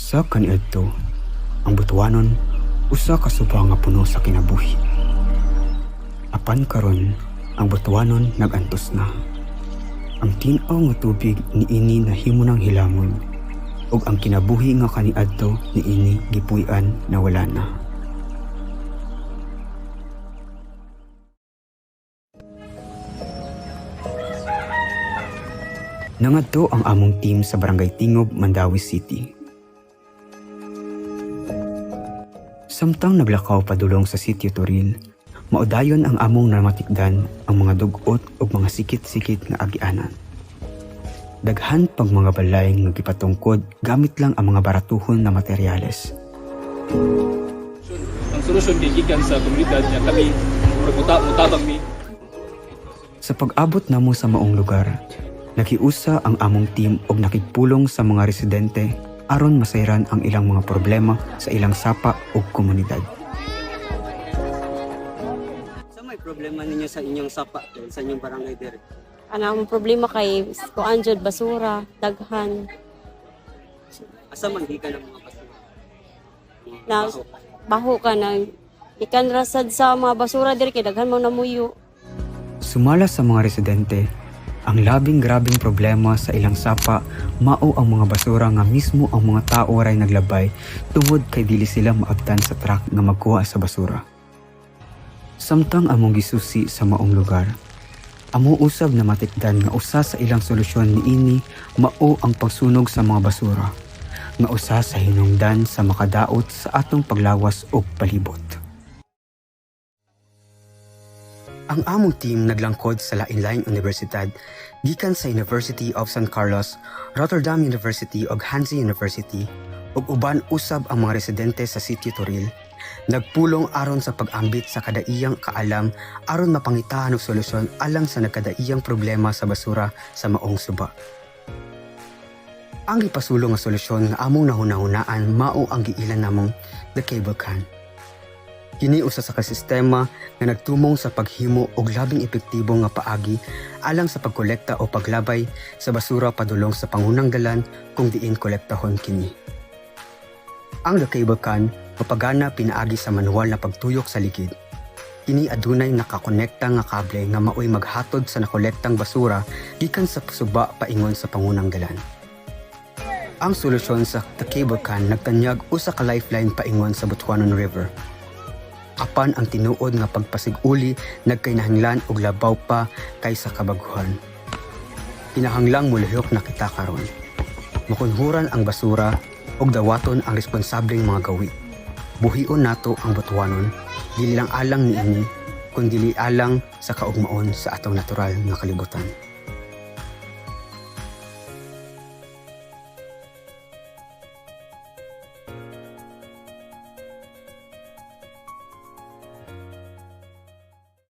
Sa kaniadto, ang Butuanon usa ka subha nga puno sa kinabuhi. Apan karon, ang Butuanon nagantos na. Ang tin-aw nga tubig niini nahimo ng hilamon, ug ang kinabuhi nga kaniadto niini gipuy-an na wala na. Nangadto ang among team sa Barangay Tingob, Mandawi City. Samtang naglakaw padulong sa Sitio Toril, maudayon ang among namatikdan ang mga dugot ug mga sikit-sikit nga agianan. Daghan pag mga balay nga gipatungkod gamit lang ang mga baratuhon na materyales. Ang solusyon kay gikan sa komunidad niya kami mutabang mi. Sa pag-abot namo sa maong lugar, nakiusa ang among team og nakigpulong sa mga residente aron masayran ang ilang mga problema sa ilang sapa ug komunidad. Sa may problema ninyo sa inyong sapa, sa inyong barangay dire? Ang problema kay kuan jud basura, daghan. Asa man gikan ang mga basura? Na baho ka na ikan rasad sa mga basura diri kay daghan mo namuyo. Sumala sa mga residente, ang labing grabing problema sa ilang sapa mao ang mga basura nga mismo ang mga tao ray naglabay tungod kay dili sila maabtan sa truck nga magkuha sa basura. Samtang among gisusi sa maong lugar, amo usab na matikdan nga usa sa ilang solusyon niini mao ang pagsunog sa mga basura, nga usa sa hinungdan sa makadaot sa atong paglawas ug palibot. Ang among team naglangkod sa lain-laing universidad gikan sa University of San Carlos, Rotterdam University ug Hanze University ug uban usab ang mga residente sa Sitio Toril. Nagpulong aron sa pag-ambit sa kadaiyang kaalam aron mapangitahan og solusyon alang sa nagkadaiyang problema sa basura sa maong suba. Ang gipasulong nga solusyon nga among nahunahunaan mao ang giilan namong the cable can. Kini usa sa kasistema nga nagtumong sa paghimo og labing epektibo nga paagi alang sa pagkolekta o paglabay sa basura padulong sa pangunanggalan kung diin kolektahon kini. Ang the cable can mapagana pinaagi sa manual na pagtuyok sa ligid. Kini adunay nakakonekta nga kable nga maoy maghatod sa nakolektang basura gikan sa suba paingon sa pangunanggalan. Ang solusyon sa the cable can nagtanyag usa ka lifeline paingon sa Butuanon River. Apan ang tinuod nga pagpasiguli nagkainahanglan og labaw pa kaysa kabaguhan. Kinahanglang mulihok na kita karon. Makunhuran ang basura ug dawaton ang responsableng mga gawi. Buhion nato ang Butuanon, dili lang alang niini, kundi alang sa kaugmaon sa atong natural nga kalibutan.